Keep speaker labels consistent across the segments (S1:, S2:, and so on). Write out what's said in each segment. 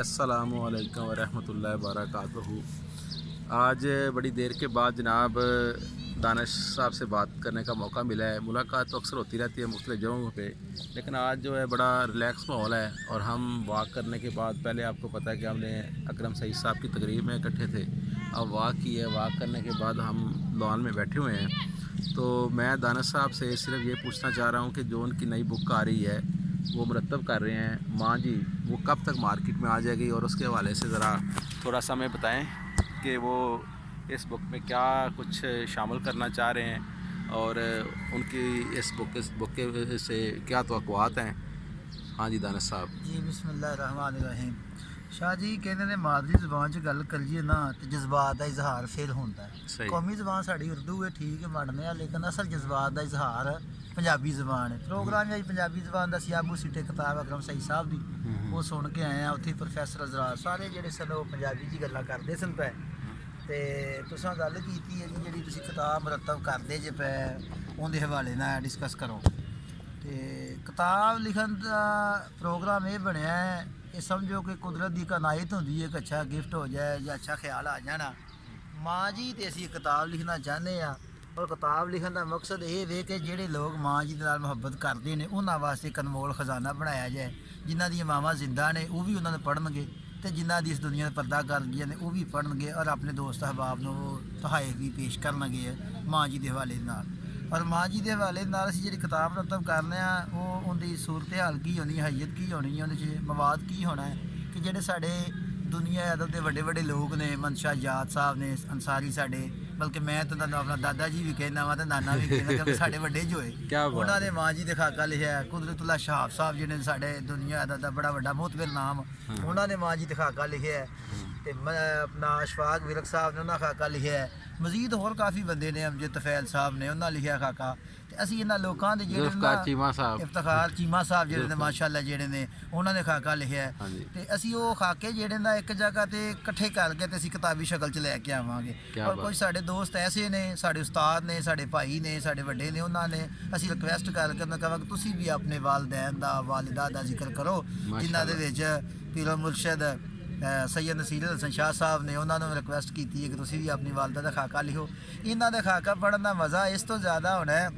S1: अस्सलामुअलैकुम वरहमतुल्लाहि वबरकातुहू। आज बड़ी देर के बाद जनाब दानिश साहब से बात करने का मौका मिला है। मुलाकात तो अक्सर होती रहती है मुख्तलिफ़ जगहों पे, लेकिन आज जो है बड़ा रिलैक्स माहौल है। और हम वॉक करने के बाद, पहले आपको पता है कि हमने अकरम सईद साहब की तकरीब में इकट्ठे थे, अब वॉक की है। वॉक करने के बाद हम लॉन में बैठे हुए हैं। तो मैं दानिश साहब से सिर्फ ये पूछना चाह रहा हूँ कि जो उनकी नई बुक आ रही है वो मुरतब कर रहे हैं माँ जी, वो कब तक मार्केट में आ जाएगी, और उसके हवाले से ज़रा थोड़ा सा हमें बताएं कि वो इस बुक में क्या कुछ शामिल करना चाह रहे हैं और उनकी इस बुक के से क्या तवक्कुआत हैं। हाँ जी दानिश साहब।
S2: जी बिस्मिल्लाहिर्रहमानिर्रहीम। शाह जी कहते ने मादरी ज़बान च गल करिए ना तो जज्बात का इजहार फिर होता है।
S1: सही।
S2: कौमी ज़बान साड़ी उर्दू है, ठीक है, मन्नने आ, लेकिन असल जज्बात का इजहार पंजाबी ज़बान है। प्रोग्राम अज पंजाबी ज़बान का सियाबू सीटे किताब अकरम सईद साहब की वो सुन के आए हैं। उत्थे प्रोफैसर हज़रात सारे ਜਿਹੜੇ सन वो पंजाबी जी गल्लां करते सन पे। तो तुसां गल कीती है जी ਜਿਹੜੀ ਤੁਸੀਂ किताब मुरतब करते जे पे उहदे हवाले नाल डिस्कस करो। तो किताब लिखन का प्रोग्राम ये बनया है, ये समझो कि कुदरत की कनायत होंगी है कि अच्छा गिफ्ट हो जाए या अच्छा ख्याल आ जाना। माँ जी तो असी किताब लिखना चाहते हैं, और किताब लिखन का मकसद ये वे कि जोड़े लोग माँ जी के नाल मुहब्बत करते हैं उन्होंने वास्ते एक अनमोल खजाना बनाया जाए। जिन्हों दी मावां जिंदा ने वो भी उन्होंने पढ़नगे, तो जिन्हों की इस दुनिया में पर्दा कर गई ने वो भी पढ़नगे, और अपने दोस्त अहबाब को वो तोहफे भी पेश करनगे माँ जी के हवाले नाल। और माँ जी के हवाले नाल असीं जिहड़ी किताब मुरतब करने वो उनकी सूरत हाल की होनी, हैयत की होनी है, उहदे मवाद की होना है कि जिहड़े साडे दुनिया अदब के बड़े बड़े लोग ने, मनशा जात साहब ने, अंसारी साडे, बल्कि मैं तो अपना दादा जी भी कहना वा तो नाना भी कहना, क्योंकि साडे वड्डे जो है उन्होंने माँ जी के खाका लिखा है। कुदरतुल्लाह शाह साहब जिन्हें साडे दुनिया अदब का बड़ा वड्डा मोहतबर नाम, उन्होंने माँ जी के खाका लिखा है। तो अपना अशफाक विरक साहब ने उन्होंने खाका लिखा है। मजीद होर काफ़ी बंदे ने, अमजद तफैल साहब ने उन्होंने लिखा खाका। तो असी इन्होंने लोगों के जो इफ्तिखार चीमा साहब जोड़े माशाअल्लाह जोड़े ने उन्होंने खाका लिखा है। तो असी वो खाके जोड़े ना एक जगह पर इकट्ठे करके तो असी किताबी शक्ल च लैके आवांगे। और कुछ साढ़े दोस्त ऐसे ने, साढ़े उस्ताद ने, साढ़े भाई ने, साढ़े वड्डे ने, उन्होंने असी रिक्वेस्ट करके उन्होंने कहा कि तुसी भी अपने वालदैन का वालिदा का जिक्र करो, जिन्होंने पीरो मुर्शद सैयद नसीर हसन शाह साहब ने उन्होंने रिक्वेस्ट की है कि तुसी भी अपनी वालदा का खाका लिखो। इन्हों का खाका पढ़ने का मज़ा इस तो ज़्यादा होना है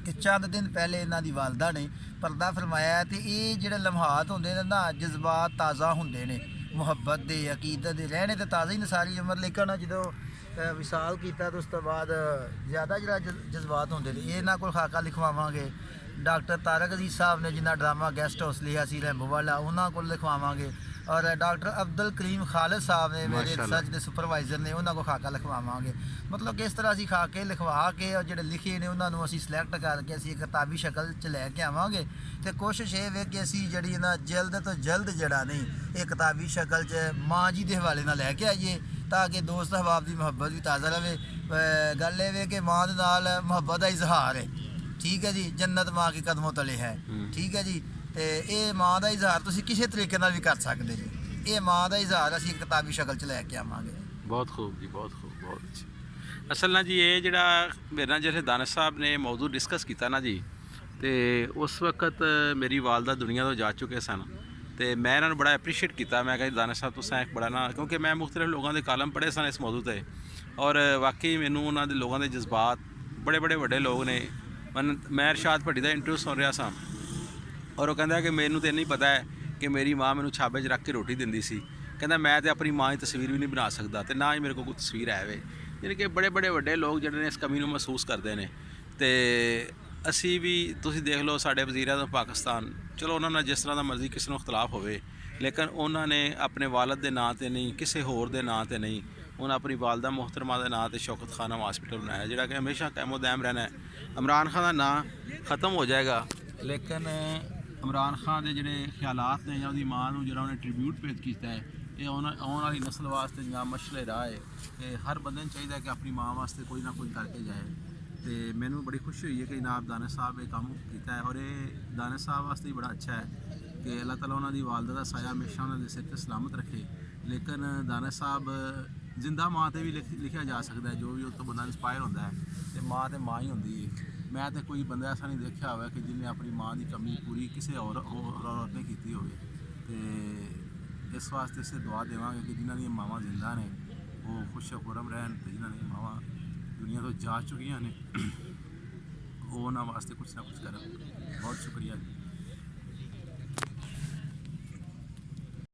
S2: कि चंद दिन पहले इन्हों की वालदा ने पर्दा फरमाया है। तो ये जोड़े लम्हात होंगे ना, जज्बात ताज़ा होंगे ने, मुहब्बत के, अकीदत के, रहने तो ताज़ा ही ने सारी उम्र, लेकिन जो विसाल किया तो उस तो बाद ज़्यादा जो जज्बात होंगे ने। इन्हों को खाका लिखवावांगे। डॉक्टर तारक अजीज साहब ने जिन्हें ड्रामा गेस्ट हाउस लिया सी रैम्बो वाला, उन्होंने को लिखवावांगे। और डॉक्टर अब्दुल करीम खालिद साहब ने मेरे रिसर्च के सुपरवाइजर ने, उन्होंने को खाका लिखवावांगे। मतलब कि इस तरह असी खाके लिखवा के और जो लिखे ने उन्होंने असी सिलेक्ट करके असी किताबी शक्ल च लैके आवांगे। तो कोशिश ये वे कि असी जी ना जल्द तो जल्द जड़ा नहीं ये किताबी शक्ल च माँ जी के हवाले ना लैके आइए, ताकि दोस्त अहबाब की मुहब्बत भी ताज़ा रहे। गल ये कि माँ के नाल मुहब्बत का इजहार है, ठीक है जी, जन्नत माँ के कदमों तले है, ठीक है जी। तो ये माँ का इजहार तुसी किसी तरीके नाल भी कर सकते जी। ये माँ का इजहार असी किताबी शक्ल च लैके आवांगे।
S1: बहुत खूब जी, बहुत खूब, बहुत अच्छी। असल ना जी ये जो मेरे नाल जिहड़े दानिश साहब ने मौजू डिस्कस किया ना जी, तो उस वक्त मेरी वालदा दुनिया तो जा चुके सन। तो मैं इन्होंने बड़ा एप्रीशिएट किया। मैं कहा दानिश साहब तुसां एक बड़ा ना, क्योंकि मैं मुख्तलिफ लोगों के कालम पढ़े सन इस मौजू पर, और वाकई मैनू उन्होंने लोगों के जज्बात, बड़े बड़े वड्डे लोग ने। मैं इरशाद भट्टी का इंटरव्यू सुन रहा सा, और वो कहता कि मैनू तो नहीं पता है कि मेरी माँ मैनू छाबे च रख के रोटी दिंदी सी। कहता मैं तो अपनी माँ की तस्वीर भी नहीं बना सकता, तो ना ही मेरे को कोई तस्वीर है वे। यानी कि बड़े बड़े वड्डे लोग जिहड़े ने इस कमी को महसूस करते हैं। तो असी भी तुसीं देख लो साढ़े वज़ीर आज़म पाकिस्तान, चलो उन्होंने जिस तरह का मर्जी किसी को इख्तलाफ हो, लेकिन उन्होंने अपने वालद के नाँ से नहीं, किसी होर के नाँ से नहीं, उन्हें अपनी वालदा मोहतरमा के नाँ से शौकत खानम हॉस्पिटल बनाया, जोड़ा कि हमेशा कैमो दैम रहना है। इमरान खान का नाँ ख़त्म हो जाएगा, लेकिन इमरान खान के जोड़े ख्यालात ने या उसकी माँ को जो उन्हें ट्रिब्यूट पेश किया है, ये आने वाली नस्ल वास्ते या मशले राह है कि हर बंदे को चाहिए कि अपनी माँ वास्ते कोई ना कोई करके जाए। तो मैनू बड़ी खुशी हुई है कि जनाब दानिश साहब ये काम किया है, और ये दानिश साहब वास्ते ही बड़ा अच्छा है कि अल्लाह ताला उन्होंने वालदा का साया हमेशा उन्होंने सिर पर सलामत रखे। लेकिन दानिश साहब जिंदा माँ से भी लिखा जा सकता है, जो भी उस तो बंदा इंस्पायर होता है, तो माँ तो माँ ही होती है। मैं तो कोई बंदा ऐसा नहीं देखा हुआ कि जिन्हें अपनी माँ की कमी पूरी किसी और औरत ने की हो।
S3: ਇਸ ਵਾਸਤੇ ਅਸੀਂ ਦੁਆ ਦੇਵਾਂਗੇ ਕਿ ਜਿਨ੍ਹਾਂ ਦੀਆਂ ਮਾਵਾਂ ਜ਼ਿੰਦਾ ਨੇ ਉਹ ਖੁਸ਼ ਖੁਰਮ ਰਹਿਣ, ਤੇ ਜਿਨ੍ਹਾਂ ਦੀਆਂ ਮਾਵਾਂ ਦੁਨੀਆ ਤੋਂ ਜਾ ਚੁੱਕੀਆਂ ਨੇ ਉਹ ਉਹਨਾਂ ਵਾਸਤੇ ਕੁਛ ਨਾ ਕੁਛ ਕਰਨ। ਬਹੁਤ ਸ਼ੁਕਰੀਆ ਜੀ।